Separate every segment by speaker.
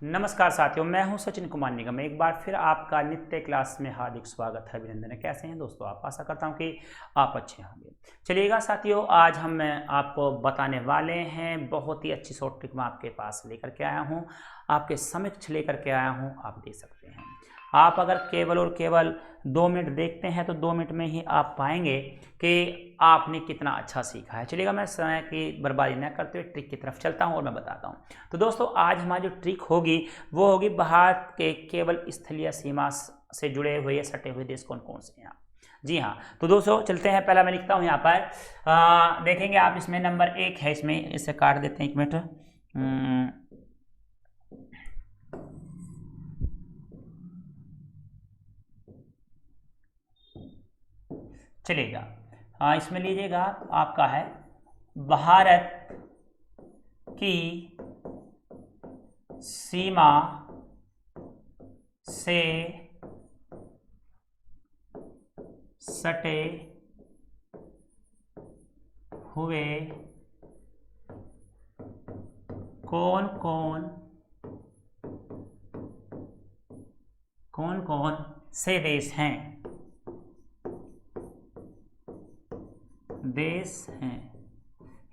Speaker 1: नमस्कार साथियों, मैं हूं सचिन कुमार निगम। एक बार फिर आपका नित्य क्लास में हार्दिक स्वागत है, अभिनंदन है। कैसे हैं दोस्तों आप? आशा करता हूं कि आप अच्छे होंगे। चलिएगा साथियों, आज हम आपको बताने वाले हैं बहुत ही अच्छी शॉर्ट ट्रिक मैं आपके पास लेकर के आया हूं, आपके समक्ष लेकर के आया हूं। आप देख सकते हैं, आप अगर केवल और केवल 2 मिनट देखते हैं तो 2 मिनट में ही आप पाएंगे कि आपने कितना अच्छा सीखा है। चलिएगा, मैं समय की बर्बादी न करते हुए ट्रिक की तरफ चलता हूं और मैं बताता हूं। तो दोस्तों, आज हमारी जो ट्रिक होगी वो होगी भारत के केवल स्थलीय सीमा से जुड़े हुए सटे हुए देश कौन कौन से हैं। जी हाँ, तो दोस्तों चलते हैं। पहला मैं लिखता हूँ यहाँ पर, देखेंगे आप, इसमें नंबर 1 है, इसमें इसे काट देते हैं 1 मिनट। चलेगा, हाँ, इसमें लीजिएगा, आपका है भारत की सीमा से सटे हुए कौन कौन से देश हैं।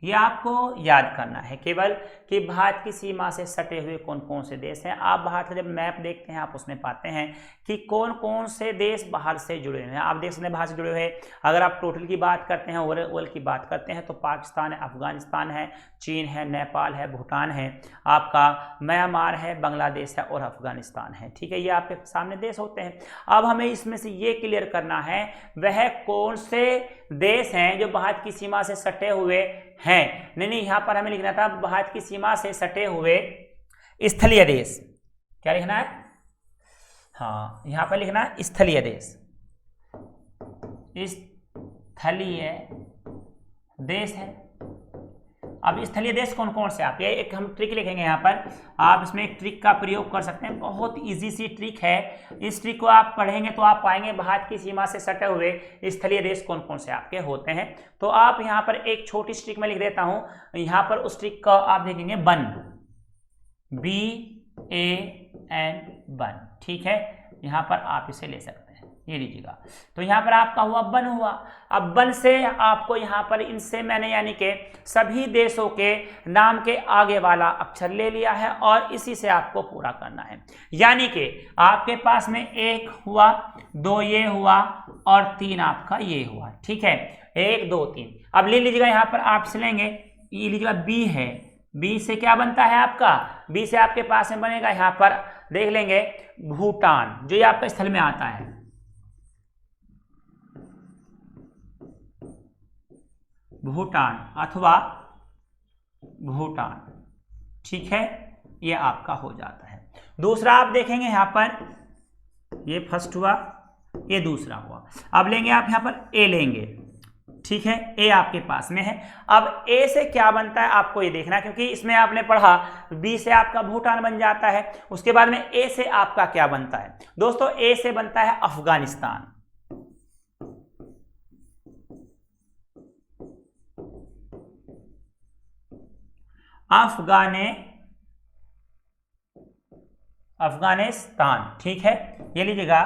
Speaker 1: ये आपको याद करना है केवल कि भारत की सीमा से सटे हुए कौन कौन से देश हैं। आप बाहर से जब मैप देखते हैं आप उसमें पाते हैं कि कौन कौन से देश बाहर से जुड़े हुए हैं। आप देश में बाहर से जुड़े हुए हैं, अगर आप टोटल की बात करते हैं, ओवरऑल की बात करते हैं, तो पाकिस्तान है, अफगानिस्तान है, चीन है, नेपाल है, भूटान है, आपका म्यांमार है, बांग्लादेश है और अफगानिस्तान है। ठीक है, ये आपके सामने देश होते हैं। अब हमें इसमें से ये क्लियर करना है वह कौन से देश हैं जो भारत की सीमा से सटे हुए हैं। नहीं, यहां पर हमें लिखना था भारत की सीमा से सटे हुए स्थलीय देश। क्या लिखना है? हाँ, यहां पर लिखना है स्थलीय देश। स्थलीय देश है। अब स्थलीय देश कौन कौन से, आप ये एक हम ट्रिक लिखेंगे यहाँ पर। आप इसमें एक ट्रिक का प्रयोग कर सकते हैं, बहुत इजी सी ट्रिक है। इस ट्रिक को आप पढ़ेंगे तो आप पाएंगे भारत की सीमा से सटे हुए स्थलीय देश कौन कौन से आपके होते हैं। तो आप यहाँ पर एक छोटी सी ट्रिक में लिख देता हूँ। यहाँ पर उस ट्रिक का आप देखेंगे बन, BAN, बन। ठीक है, यहाँ पर आप इसे ले सकते हैं, ये लीजिएगा। तो यहाँ पर आपका हुआ बन हुआ। अब बन से आपको यहाँ पर इनसे मैंने यानी कि सभी देशों के नाम के आगे वाला अक्षर ले लिया है और इसी से आपको पूरा करना है। यानी कि आपके पास में 1 हुआ, 2 ये हुआ और 3 आपका ये हुआ। ठीक है, 1 2 3। अब ले लीजिएगा, यहाँ पर आप से लेंगे, ये लीजिएगा बी है। बी से क्या बनता है आपका? बी से आपके पास में बनेगा, यहाँ पर देख लेंगे, भूटान, जो ये आपके स्थल में आता है। भूटान अथवा भूटान। ठीक है, ये आपका हो जाता है। दूसरा आप देखेंगे यहाँ पर, ये फर्स्ट हुआ, ये दूसरा हुआ। अब लेंगे आप यहाँ पर ए लेंगे। ठीक है, ए आपके पास में है। अब ए से क्या बनता है आपको ये देखना, क्योंकि इसमें आपने पढ़ा बी से आपका भूटान बन जाता है। उसके बाद में ए से आपका क्या बनता है दोस्तों? ए से बनता है अफगानिस्तान। अफगानिस्तान। ठीक है, ये लीजिएगा,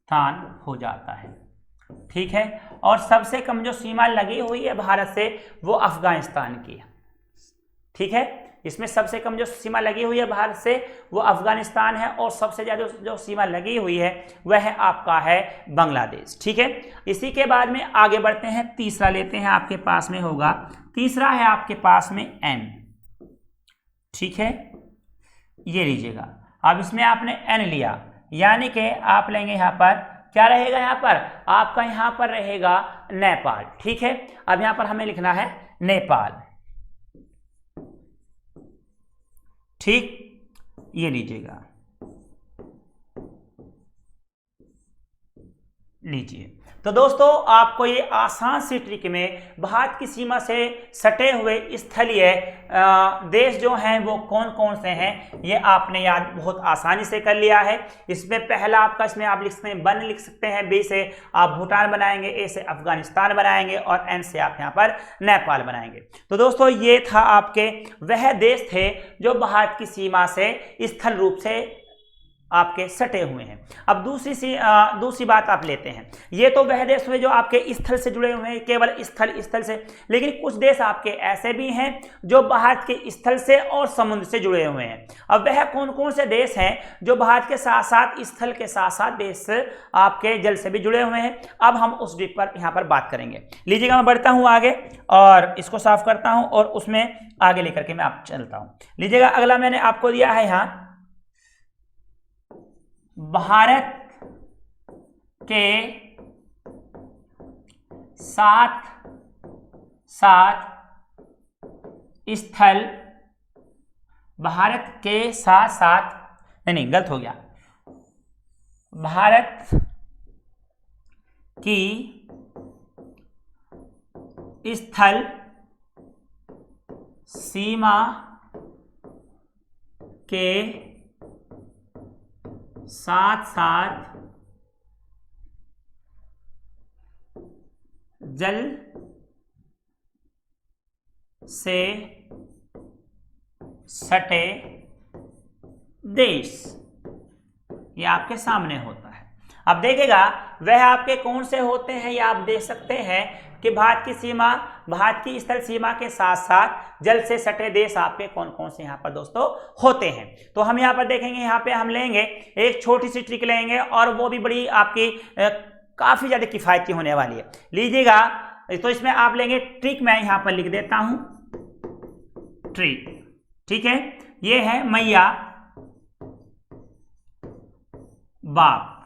Speaker 1: स्थान हो जाता है। ठीक है, और सबसे कम जो सीमा लगी हुई है भारत से वो अफगानिस्तान की है। ठीक है, इसमें सबसे कम जो सीमा लगी हुई है भारत से वो अफगानिस्तान है, और सबसे ज्यादा जो सीमा लगी हुई है वह है आपका है बांग्लादेश। ठीक है, इसी के बाद में आगे बढ़ते हैं, तीसरा लेते हैं, आपके पास में होगा, तीसरा है आपके पास में एन। ठीक है, ये लीजिएगा। अब इसमें आपने एन लिया, यानी कि आप लेंगे यहाँ पर, क्या रहेगा यहाँ पर आपका? यहाँ पर रहेगा नेपाल। ठीक है, अब यहाँ पर हमें लिखना है नेपाल। ठीक, ये लीजिएगा, लीजिए। तो दोस्तों आपको ये आसान सी ट्रिक में भारत की सीमा से सटे हुए स्थलीय देश जो हैं वो कौन कौन से हैं ये आपने याद बहुत आसानी से कर लिया है। इसमें पहला आपका, इसमें आप लिख सकते हैं वन लिख सकते हैं, बी से आप भूटान बनाएंगे, ए से अफगानिस्तान बनाएंगे और एन से आप यहाँ पर नेपाल बनाएंगे। तो दोस्तों ये था आपके वह देश थे जो भारत की सीमा से स्थल रूप से आपके सटे हुए हैं। अब दूसरी बात आप लेते हैं, ये तो वह देश हुए जो आपके स्थल से जुड़े हुए हैं, केवल स्थल से, लेकिन कुछ देश आपके ऐसे भी हैं जो भारत के स्थल से और समुद्र से जुड़े हुए हैं। अब वह कौन कौन से देश हैं जो भारत के साथ साथ स्थल के साथ साथ देश आपके जल से भी जुड़े हुए हैं, अब हम उस ट्रिक पर यहाँ पर बात करेंगे। लीजिएगा मैं बढ़ता हूँ आगे और इसको साफ करता हूँ और उसमें आगे लेकर के मैं आप चलता हूँ। लीजिएगा अगला मैंने आपको दिया है यहाँ भारत के साथ साथ स्थल, भारत के साथ साथ नहीं गलत हो गया, भारत की स्थल सीमा के साथ साथ जल से सटे देश, ये आपके सामने होता है। अब देखिएगा वह आपके कौन से होते हैं, या आप देख सकते हैं कि भारत की स्थल सीमा के साथ साथ जल से सटे देश आपके कौन कौन से यहाँ पर दोस्तों होते हैं। तो हम यहाँ पर देखेंगे, यहाँ पे हम लेंगे एक छोटी सी ट्रिक लेंगे और वो भी बड़ी आपकी काफी ज्यादा किफायती होने वाली है। लीजिएगा तो इसमें आप लेंगे ट्रिक, मैं यहाँ पर लिख देता हूं ट्रिक, ठीक है। ये है मैया बाप,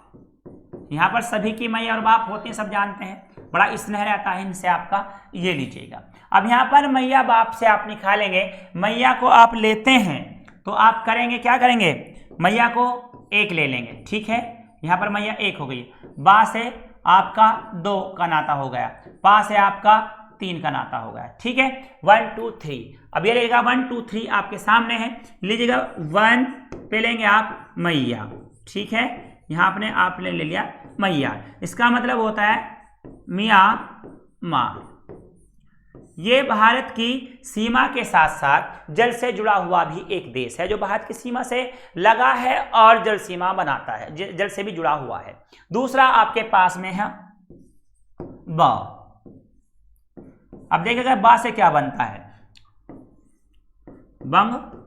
Speaker 1: यहाँ पर सभी की मैया और बाप होती हैं, सब जानते हैं, बड़ा स्नेह रहता है इनसे आपका। ये लीजिएगा अब यहाँ पर मैया बाप से आप निकालेंगे, मैया को आप लेते हैं तो आप करेंगे क्या करेंगे, मैया को एक ले लेंगे, ठीक है। यहाँ पर मैया एक हो गई, बा से आपका 2 का नाता हो गया, पा से आपका 3 का नाता हो गया, ठीक है। 1 2 3, अब ये रहेगा 1 2 3 आपके सामने है। लीजिएगा 1 पे लेंगे आप मैया, ठीक है, यहाँ आपने ले लिया मैया, इसका मतलब होता है मियाँ माँ। ये भारत की सीमा के साथ साथ जल से जुड़ा हुआ भी एक देश है जो भारत की सीमा से लगा है और जल सीमा बनाता है, जल से भी जुड़ा हुआ है। दूसरा आपके पास में है बा। अब देखिएगा बा से क्या बनता है, बांग्लादेश।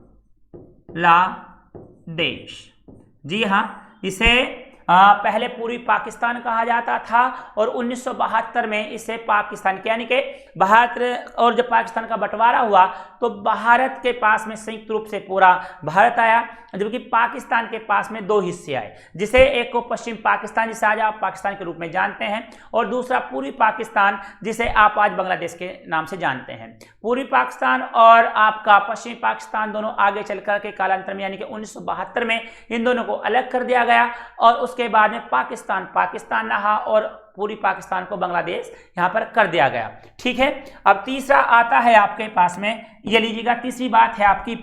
Speaker 1: जी हाँ, इसे पहले पूर्वी पाकिस्तान कहा जाता था और 1972 में इसे पाकिस्तान यानी कि भारत, और जब पाकिस्तान का बंटवारा हुआ तो भारत के पास में संयुक्त रूप से पूरा भारत आया, जबकि पाकिस्तान के पास में 2 हिस्से आए, जिसे एक को पश्चिम पाकिस्तान जिसे आज आप पाकिस्तान के रूप में जानते हैं और दूसरा पूर्वी पाकिस्तान जिसे आप आज बांग्लादेश के नाम से जानते हैं। पूर्वी पाकिस्तान और आपका पश्चिमी पाकिस्तान दोनों आगे चलकर के कालांतर में यानी कि 1972 में इन दोनों को अलग कर दिया गया और उसके बाद में पाकिस्तान रहा और पूरी पाकिस्तान को बांग्लादेश यहां पर कर दिया गया, ठीक है। अब तीसरा आता है आपके पास में, ये लीजिएगा तीसरी बात है आपकी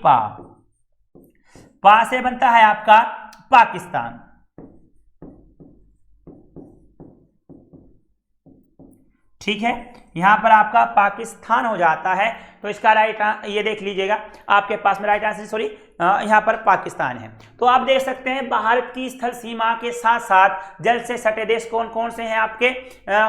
Speaker 1: पा से बनता है आपका पाकिस्तान, ठीक है। यहां पर आपका पाकिस्तान हो जाता है तो इसका राइट, ये देख लीजिएगा आपके पास में राइट आंसर, सॉरी यहाँ पर पाकिस्तान है। तो आप देख सकते हैं भारत की स्थल सीमा के साथ साथ जल से सटे देश कौन कौन से हैं आपके,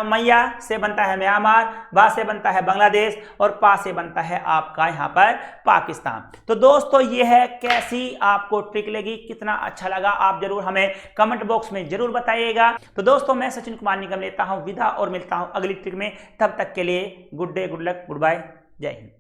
Speaker 1: मैया से बनता है म्यांमार, बा से बनता है बांग्लादेश और पा से बनता है आपका यहाँ पर पाकिस्तान। तो दोस्तों ये है, कैसी आपको ट्रिक लगी, कितना अच्छा लगा, आप जरूर हमें कमेंट बॉक्स में जरूर बताइएगा। तो दोस्तों मैं सचिन कुमार निगम लेता हूँ विदा और मिलता हूँ अगली ट्रिक में, तब तक के लिए good day, good luck, goodbye, जय हिंद।